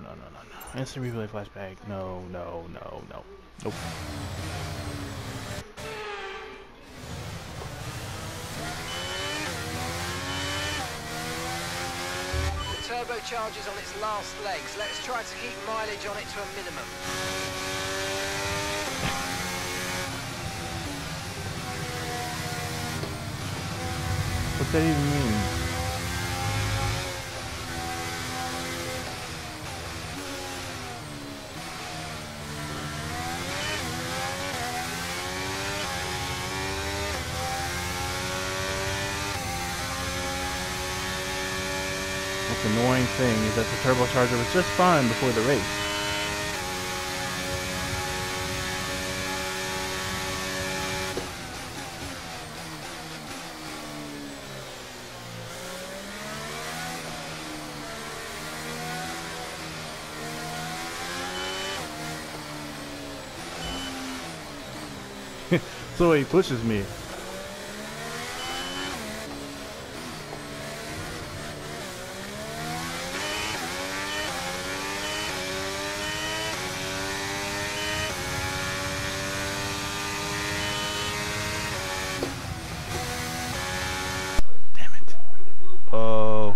no. Instant replay flashback. No. Nope. The turbocharger's on its last legs. Let's try to keep mileage on it to a minimum. What's that even mean? Most annoying thing is that the turbocharger was just fine before the race. So he pushes me. Damn it. Oh.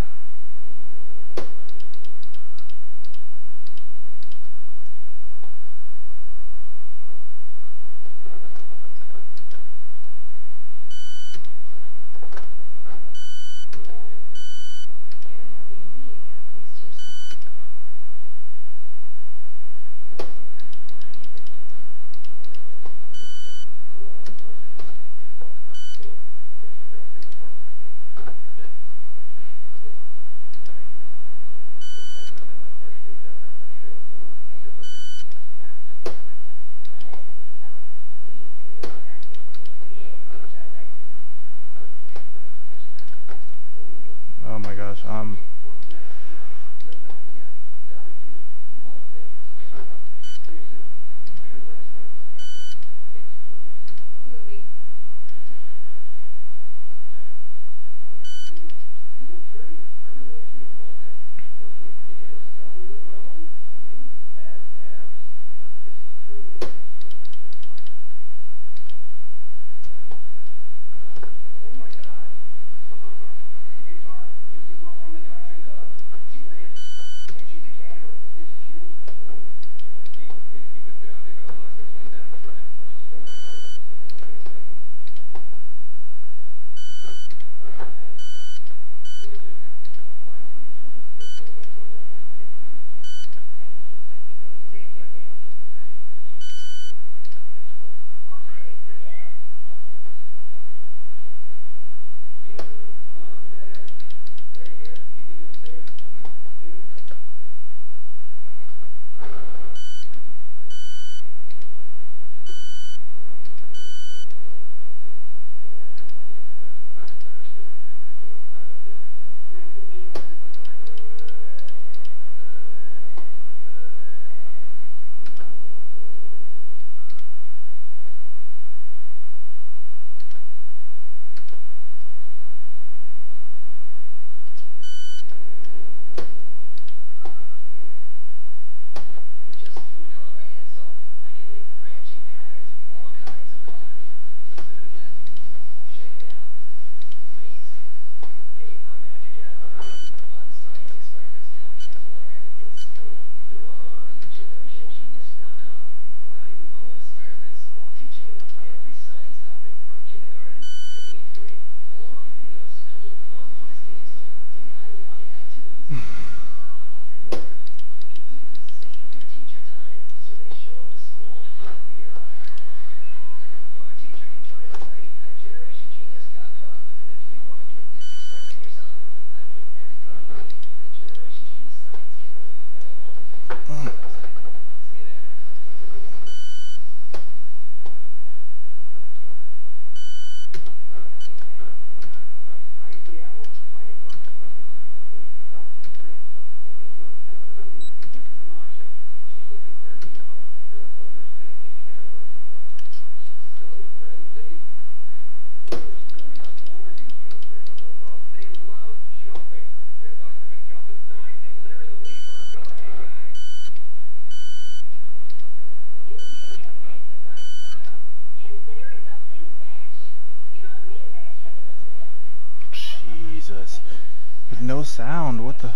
sound. What the?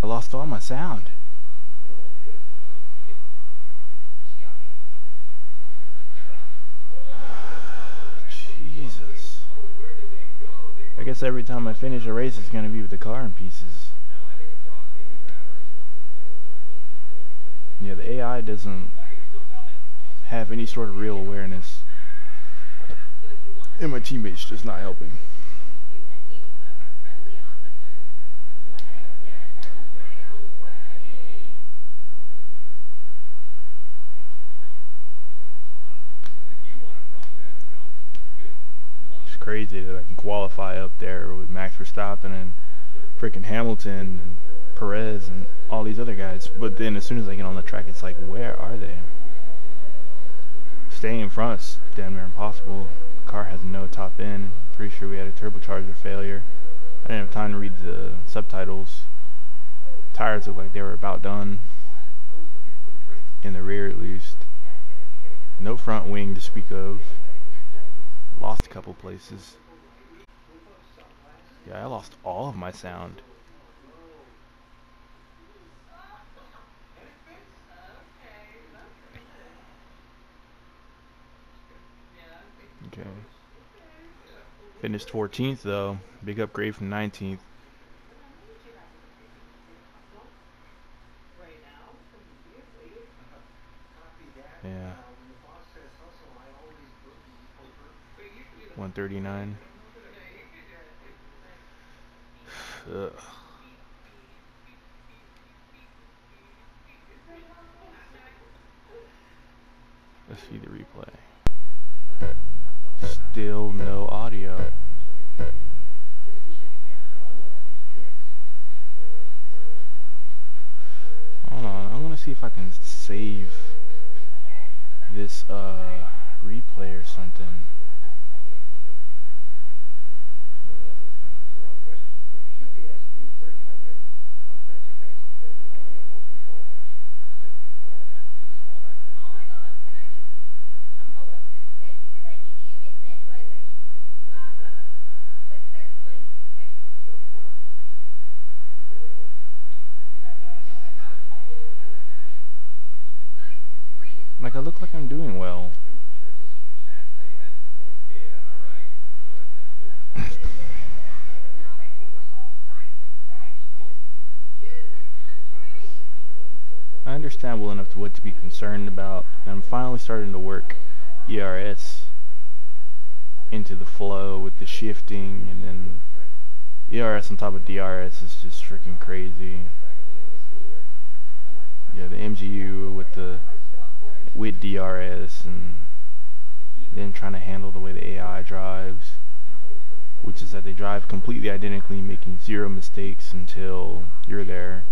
I lost all my sound. Jesus. I guess every time I finish a race, it's gonna be with the car in pieces. Yeah, the AI doesn't have any sort of real awareness. And my teammates just not helping. It's crazy that I can qualify up there with Max Verstappen and freaking Hamilton and Perez and all these other guys, but then as soon as I get on the track, it's like, where are they? Staying in front's damn near impossible. The car has no top end. Pretty sure we had a turbocharger failure. I didn't have time to read the subtitles. Tires look like they were about done, in the rear at least. No front wing to speak of. Lost a couple places. Yeah, I lost all of my sound. Okay. Finished 14th though. Big upgrade from 19th. Yeah. 139. Ugh. Let's see the replay. Still no audio. Hold on, I'm gonna see if I can save this replay or something. Like, I look like I'm doing well. I understand well enough to what to be concerned about, and I'm finally starting to work ERS into the flow with the shifting, and then ERS on top of DRS is just freaking crazy. Yeah, the MGU with DRS, and then trying to handle the way the AI drives, which is that they drive completely identically, making zero mistakes until you're there,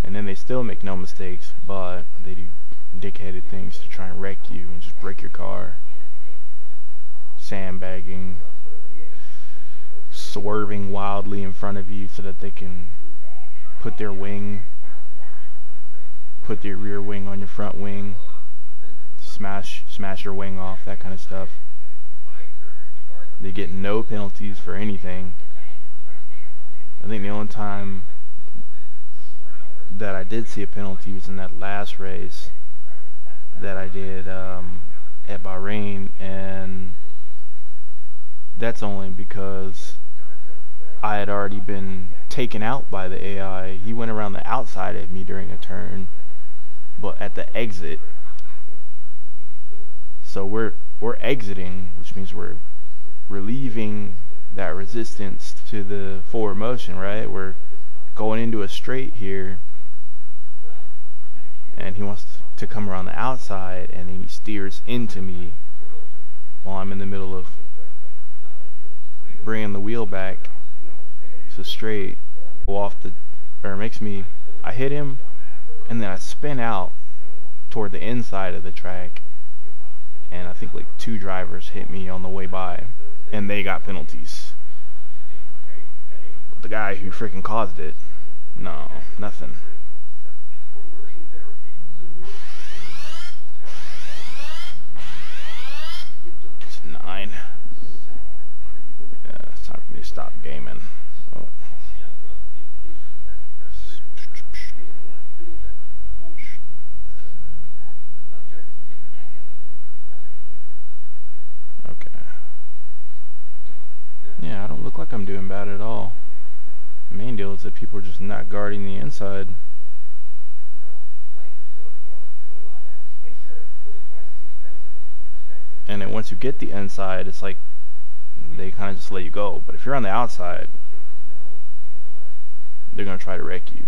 and then they still make no mistakes, but they do dickheaded things to try and wreck you and just break your car. Sandbagging, swerving wildly in front of you so that they can put their rear wing on your front wing, smash your wing off, that kind of stuff. They get no penalties for anything. I think the only time that I did see a penalty was in that last race that I did at Bahrain, and that's only because I had already been taken out by the AI. He went around the outside of me during a turn, but at the exit. So we're exiting, which means we're relieving that resistance to the forward motion, right? We're going into a straight here, and he wants to come around the outside, and then he steers into me while I'm in the middle of bringing the wheel back to straight, I hit him, and then I spin out toward the inside of the track, and I think like 2 drivers hit me on the way by, and they got penalties. But the guy who freaking caused it, no, nothing. stop gaming. Oh. Okay. Yeah, I don't look like I'm doing bad at all. The main deal is that people are just not guarding the inside. And then once you get the inside, it's like they kind of just let you go. But if you're on the outside, they're going to try to wreck you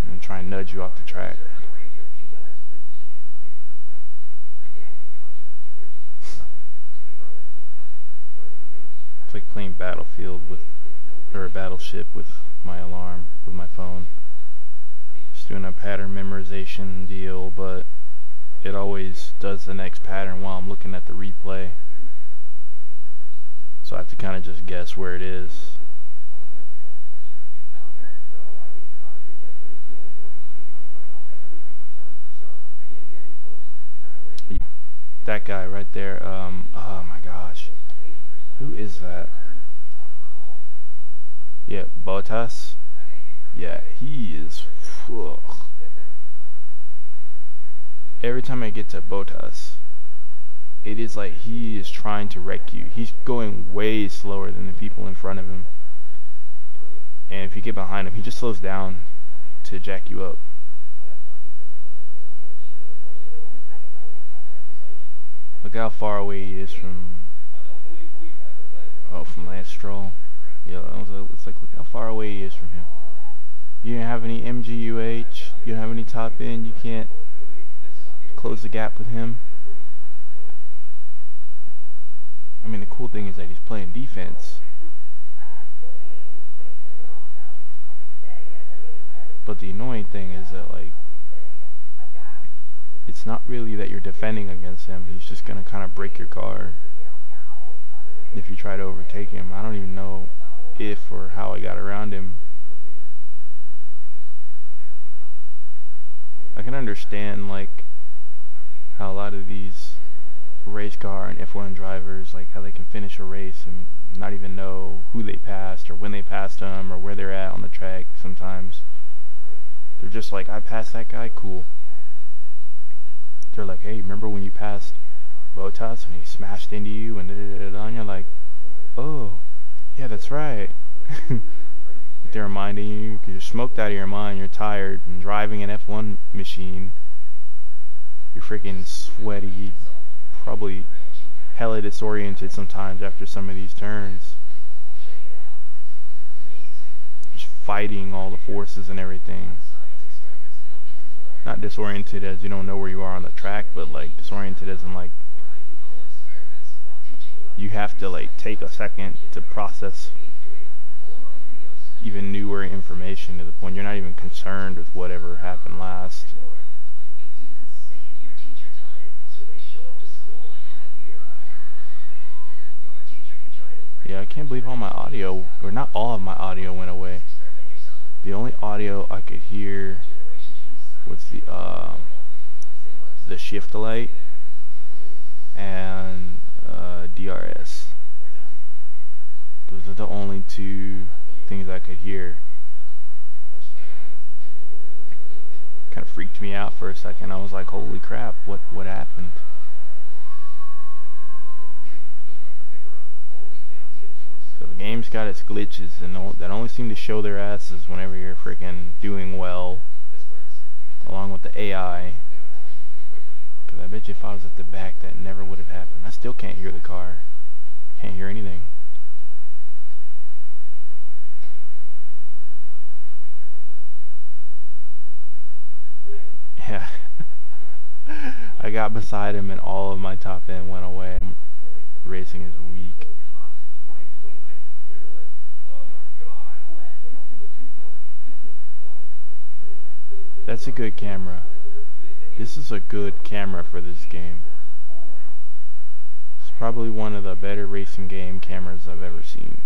and try and nudge you off the track. It's like playing Battlefield or Battleship with my alarm, with my phone. Just doing a pattern memorization deal, but it always does the next pattern while I'm looking at the replay. So I have to kind of just guess where it is. That guy right there, oh my gosh. Who is that? Yeah, Bottas. Yeah, he is. Ugh. Every time I get to Bottas, it is like he is trying to wreck you. He's going way slower than the people in front of him. And if you get behind him, he just slows down to jack you up. Look how far away he is from Lance Stroll. Yeah, it's like look how far away he is from him. You don't have any MGUH. You don't have any top end. You can't close the gap with him. I mean, the cool thing is that he's playing defense. But the annoying thing is that, like, it's not really that you're defending against him. He's just gonna kind of break your car if you try to overtake him. I don't even know if or how I got around him. I can understand, like, how a lot of these race car and F1 drivers, like, how they can finish a race and not even know who they passed or when they passed them or where they're at on the track. Sometimes they're just like, I passed that guy, cool. They're like, hey, remember when you passed Bottas and he smashed into you and da-da-da-da, and you're like, oh, yeah, that's right. They're reminding you because you're smoked out of your mind, you're tired, and driving an F1 machine, you're freaking sweaty, probably hella disoriented sometimes after some of these turns. Just fighting all the forces and everything. Not disoriented as you don't know where you are on the track, but like disoriented as in like you have to like take a second to process even newer information to the point you're not even concerned with whatever happened last. Yeah, I can't believe all my audio, or not all of my audio went away. The only audio I could hear was the shift light and DRS. Those are the only two things I could hear. Kind of freaked me out for a second. I was like, holy crap, what happened? So the game's got its glitches, and that only seem to show their asses whenever you're freaking doing well, along with the AI. Because I bet you if I was at the back, that never would have happened. I still can't hear the car. Can't hear anything. Yeah. I got beside him and all of my top end went away. Racing is weak. That's a good camera. This is a good camera for this game. It's probably one of the better racing game cameras I've ever seen.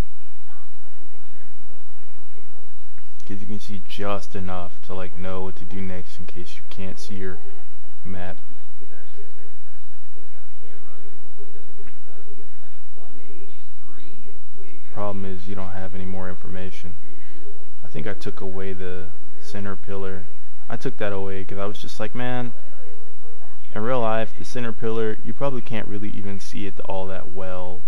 Because you can see just enough to like know what to do next in case you can't see your map. because you don't have any more information. I think I took away the center pillar. I took that away because I was just like, man, in real life, the center pillar, you probably can't really even see it all that well.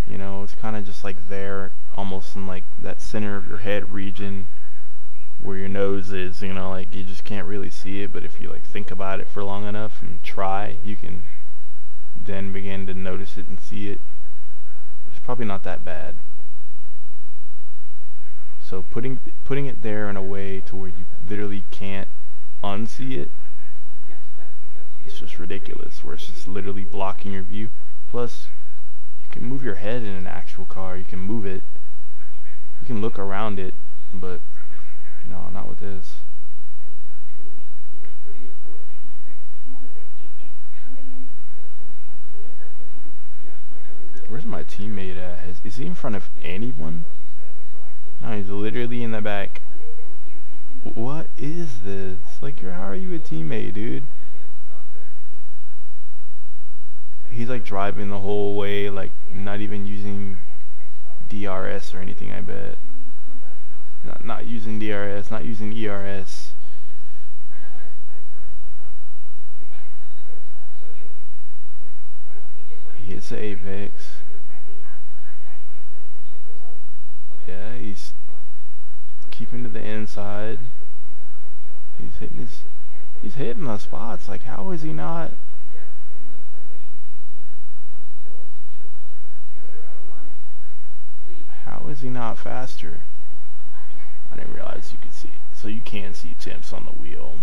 You know, it's kind of just like there, almost in like that center of your head region where your nose is, you know, like you just can't really see it. But if you like think about it for long enough and try, you can then begin to notice it and see it. It's probably not that bad. So putting it there in a way to where you literally can't unsee it, it's just ridiculous, where it's just literally blocking your view. Plus, you can move your head in an actual car. You can move it. You can look around it, but no, not with this. Where's my teammate at? Is he in front of anyone? No, he's literally in the back. What is this? Like, how are you a teammate, dude? He's like driving the whole way, like not even using DRS or anything, I bet. Not using DRS, not using ERS. He hits the apex. Yeah, he's keeping to the inside. He's hitting the spots. Like, how is he not? How is he not faster? I didn't realize you could see. So you can see temps on the wheel.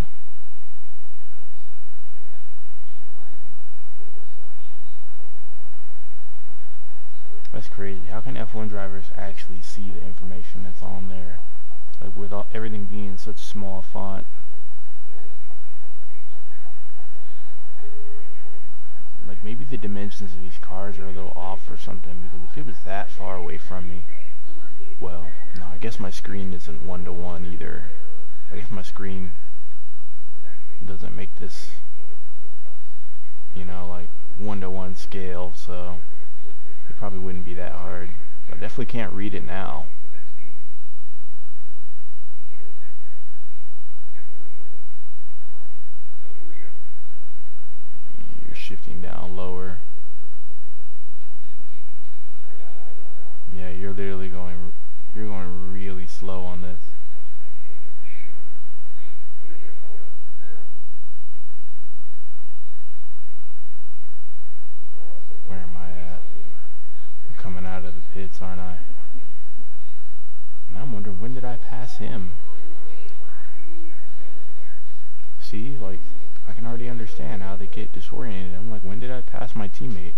That's crazy. How can F1 drivers actually see the information that's on there? Like, with everything being such small font. Like, maybe the dimensions of these cars are a little off or something, because if it was that far away from me, well, no, I guess my screen isn't 1-to-1 either. I guess my screen doesn't make this, you know, like 1-to-1 scale, so it probably wouldn't be that hard. But I definitely can't read it now. You're shifting down lower. Yeah, you're literally going really slow on this. Where am I at? I'm coming out of the pits, aren't I? And I'm wondering, when did I pass him? See, like, I can already understand how they get disoriented. I'm like, when did I pass my teammate?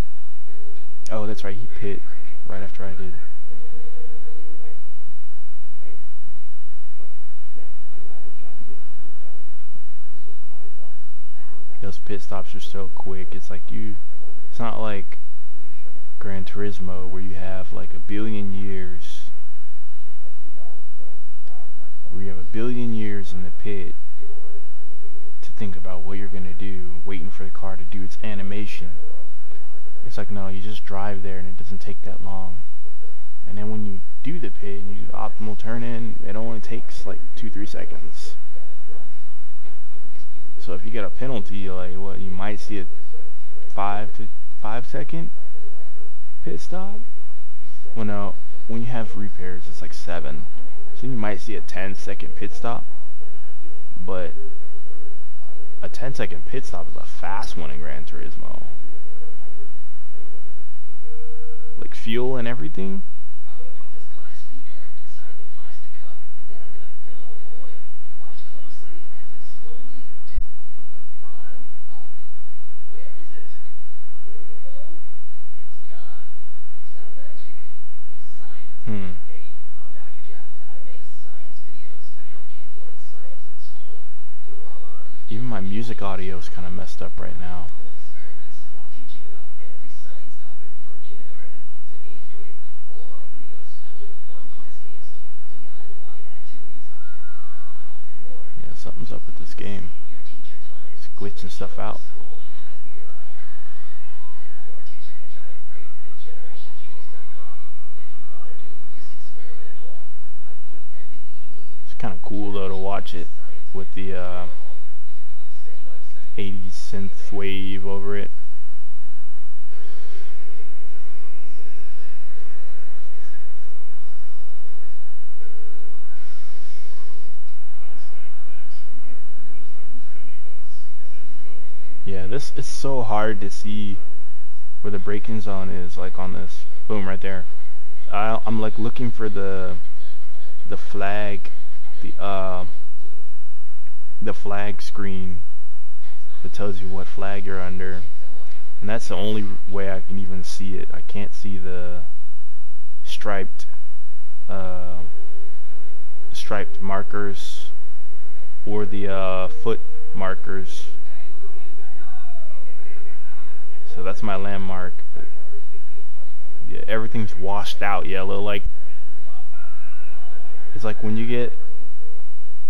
Oh, that's right, he pit right after I did. Those pit stops are so quick. It's like it's not like Gran Turismo where you have like a billion years, where you have a billion years in the pit to think about what you're gonna do, waiting for the car to do its animation. It's like, no, you just drive there and it doesn't take that long. And then when you do the pit and you do the optimal turn in, it only takes like 2-3 seconds. So if you get a penalty, like, what, you might see a 5 second pit stop. Well, no, when you have repairs, it's like 7. So you might see a 10-second pit stop. But a 10-second pit stop is a fast one in Gran Turismo. Like fuel and everything. Even my music audio is kind of messed up right now. Yeah, something's up with this game. It's glitching stuff out. with the 80s synth wave over it. Yeah, this is so hard to see where the braking zone is, like on this. Boom, right there. I'm like looking for the flag, the flag screen that tells you what flag you're under, and that's the only way I can even see it. I can't see the striped markers or the foot markers. So that's my landmark. But yeah, everything's washed out yellow. Like, it's like when you get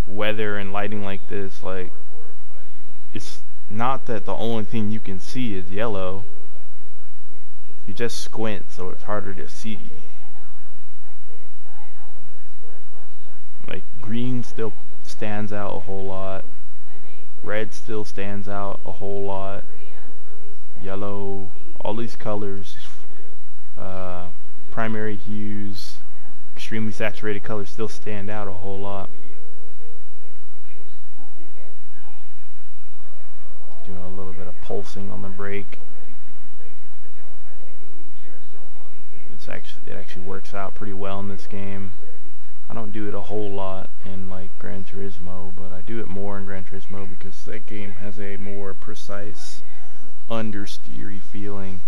weather and lighting like this, like, it's not that the only thing you can see is yellow. You just squint, so it's harder to see. Like, green still stands out a whole lot. Red still stands out a whole lot. Yellow, all these colors, primary hues, extremely saturated colors still stand out a whole lot. Doing a little bit of pulsing on the brake. It actually works out pretty well in this game. I don't do it a whole lot in like Gran Turismo, but I do it more in Gran Turismo because that game has a more precise understeery feeling.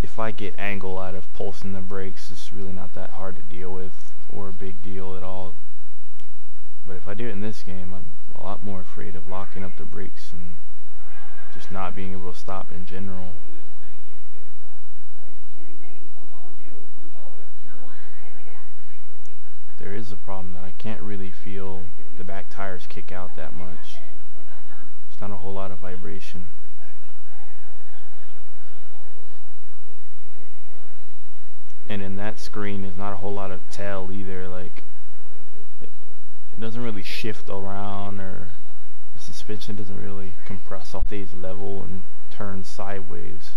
If I get angle out of pulsing the brakes, it's really not that hard to deal with or a big deal at all. But if I do it in this game, I'm a lot more afraid of locking up the brakes and just not being able to stop in general. There is a problem that I can't really feel the back tires kick out that much. It's not a whole lot of vibration. And in that screen there's not a whole lot of tail either. Like, it doesn't really shift around, or the suspension doesn't really compress off, stays level and turns sideways.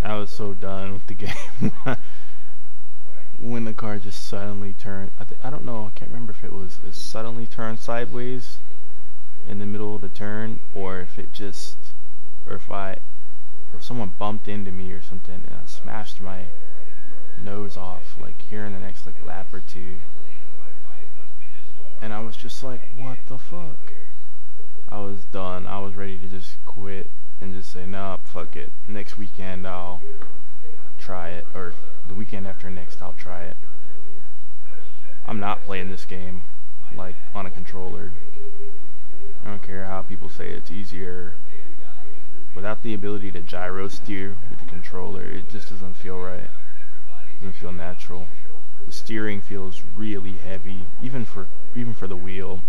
I was so done with the game when the car just suddenly turned. I don't know, I can't remember if it suddenly turned sideways in the middle of the turn, or if it just, or if someone bumped into me or something and I smashed my nose off, like here in the next like lap or two. And I was just like, what the fuck? I was done. I was ready to just quit and just say, nah, fuck it. Next weekend I'll try it, or the weekend after next I'll try it. I'm not playing this game like on a controller. I don't care how people say it's easier. Without the ability to gyro steer with the controller, it just doesn't feel right. It doesn't feel natural. The steering feels really heavy, even for the wheel.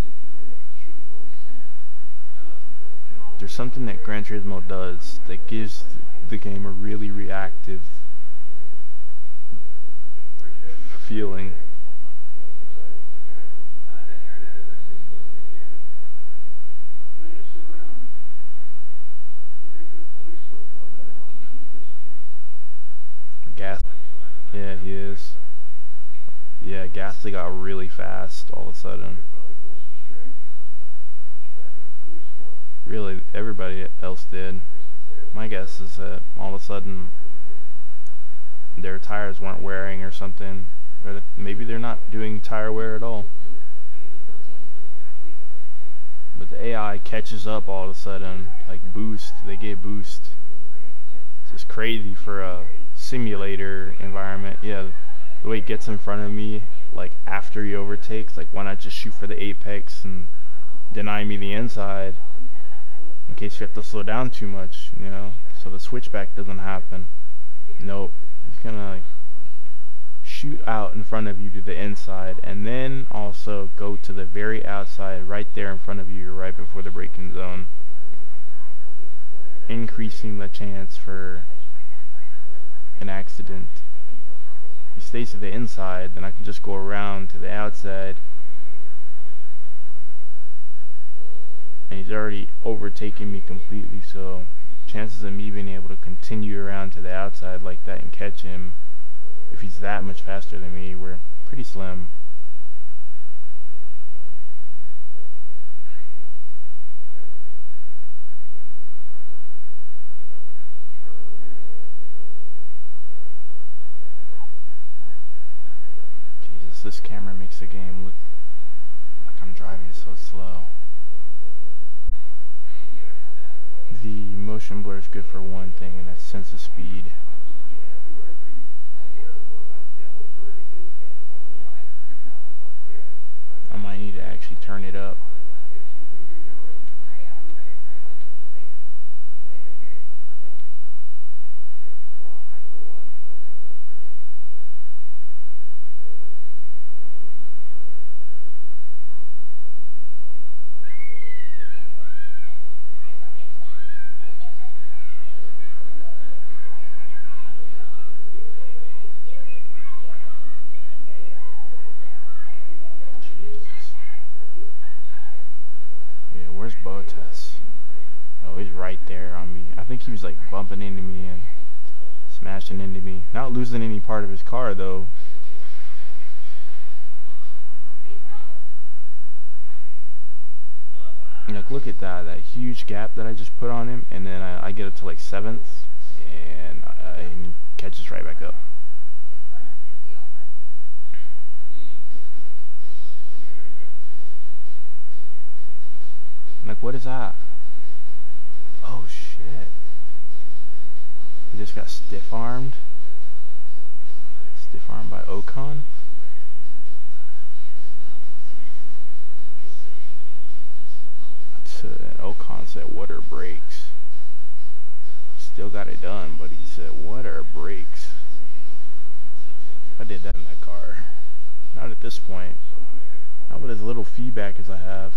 There's something that Gran Turismo does that gives the game a really reactive feeling. Yeah, he is. Yeah, Gasly got really fast all of a sudden. Really, everybody else did. My guess is that all of a sudden their tires weren't wearing or something, or that maybe they're not doing tire wear at all. But the AI catches up all of a sudden, like boost. They get boost. It's just crazy for a simulator environment. Yeah, the way it gets in front of me, like after he overtakes, like why not just shoot for the apex and deny me the inside? In case you have to slow down too much, you know, so the switchback doesn't happen. Nope, he's gonna like, shoot shoot out in front of you to the inside, and then also go to the very outside right there in front of you right before the braking zone, increasing the chance for an accident. He stays to the inside, then I can just go around to the outside, and he's already overtaken me completely, so chances of me being able to continue around to the outside like that and catch him, if he's that much faster than me, were pretty slim. Jesus, this camera makes the game look like I'm driving so slow. The motion blur is good for one thing, and that's sense of speed. I might need to actually turn it up. Where's Botas? Oh, he's right there on me. I think he was like bumping into me and smashing into me. Not losing any part of his car though. Like, look at that huge gap that I just put on him, and then I get it to like 7th, and he catches right back up. Like, what is that? Oh shit. He just got stiff-armed. Stiff-armed by Ocon. And Ocon said, "What are brakes?" Still got it done, but he said, "What are brakes?" I did that in that car. Not at this point. Not with as little feedback as I have.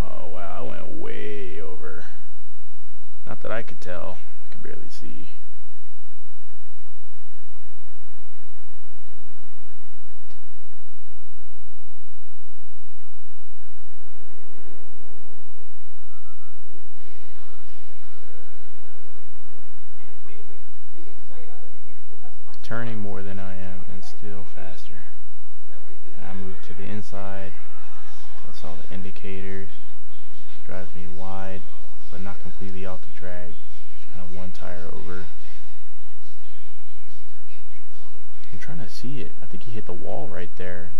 Oh wow, I went way over. Not that I could tell. I could barely see. Turning more than I am and still faster. And I move to the inside. That's all the indicators. Drives me wide, but not completely off the track. Just kind of one tire over. I'm trying to see it. I think he hit the wall right there.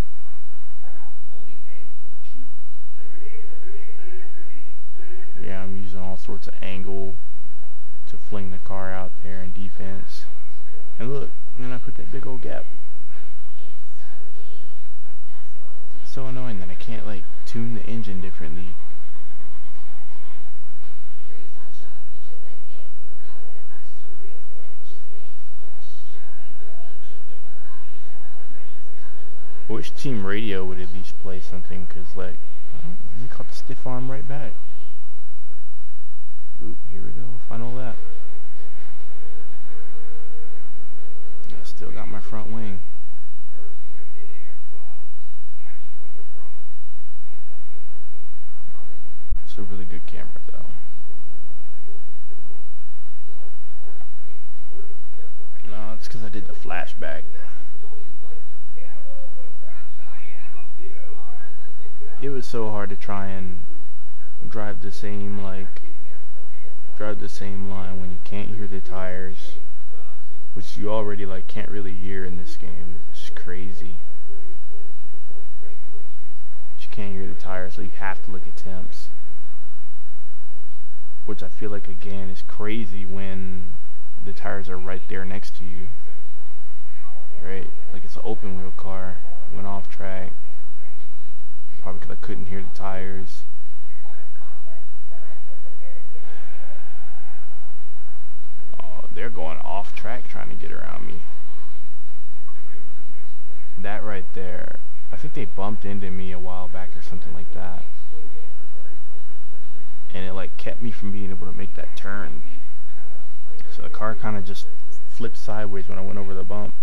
Yeah, I'm using all sorts of angle to fling the car out there in defense. And look, and I put that big old gap. It's so annoying that I can't like tune the engine differently. I wish Team Radio would at least play something, cause like, we caught the stiff arm right back. Oop, here we go, final lap. I still got my front wing. It's a really good camera though. No, it's because I did the flashback. It was so hard to try and drive the same line when you can't hear the tires, which you already like can't really hear in this game. It's crazy. But you can't hear the tires, so you have to look at temps, which I feel like again is crazy when the tires are right there next to you, right? Like it's an open wheel car, went off track, probably because I couldn't hear the tires. Oh, they're going off track trying to get around me. That right there, I think they bumped into me a while back or something like that, and it like kept me from being able to make that turn. So the car kind of just flipped sideways when I went over the bump,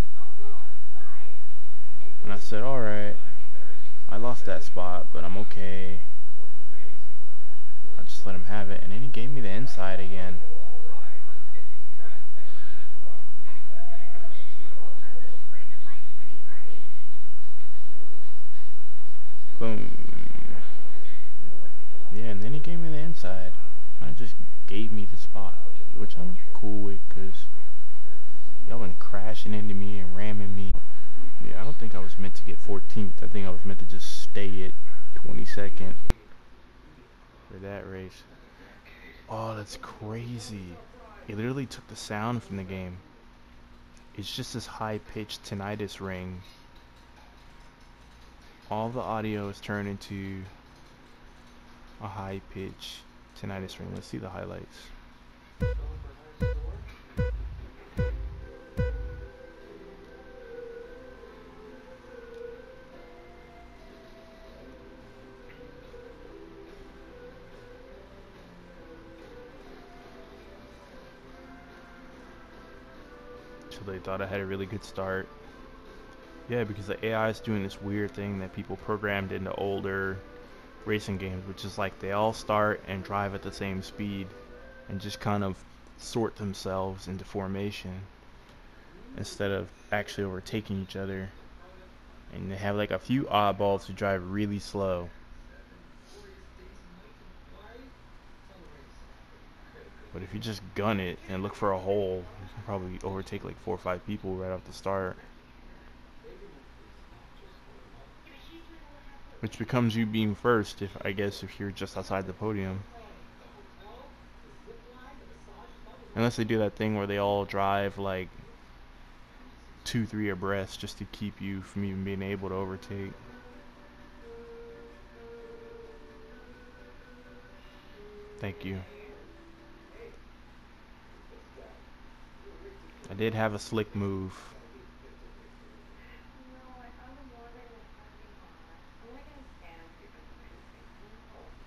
and I said, alright, I lost that spot, but I'm okay. I'll just let him have it. And then he gave me the inside again. Boom. Yeah, and then he gave me the inside. I just gave me the spot, which I'm cool with, because y'all been crashing into me and ramming me. Yeah, I don't think I was meant to get 14th. I think I was meant to just stay at 22nd for that race. Oh, that's crazy. It literally took the sound from the game. It's just this high-pitched tinnitus ring. All the audio is turned into a high-pitched tinnitus ring. Let's see the highlights. So they thought I had a really good start. Yeah, because the AI is doing this weird thing that people programmed into older racing games, which is like they all start and drive at the same speed and just kind of sort themselves into formation instead of actually overtaking each other. And they have like a few oddballs who drive really slow. But if you just gun it and look for a hole, you can probably overtake like 4 or 5 people right off the start. Which becomes you being first, if you're just outside the podium. Unless they do that thing where they all drive like 2-3 abreast just to keep you from even being able to overtake. Thank you. I did have a slick move.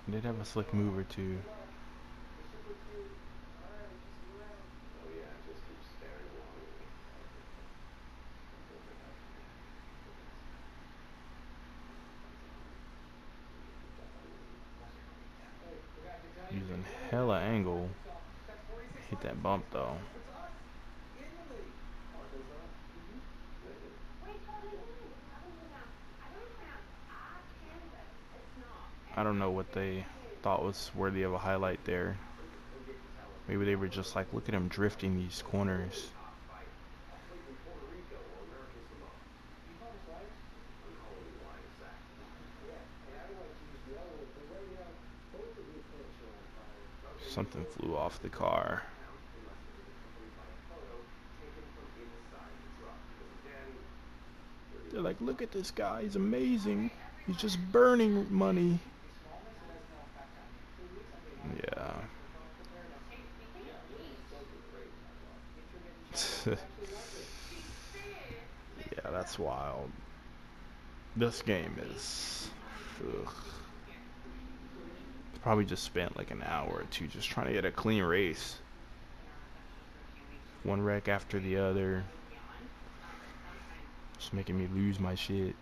I did have a slick move or two. Using hella angle. Hit that bump though. I don't know what they thought was worthy of a highlight there. Maybe they were just like, look at him drifting these corners. Something flew off the car. They're like, look at this guy, he's amazing. He's just burning money. Yeah. Yeah, that's wild. This game is... ugh. Probably just spent like an hour or two just trying to get a clean race. One wreck after the other. Just making me lose my shit.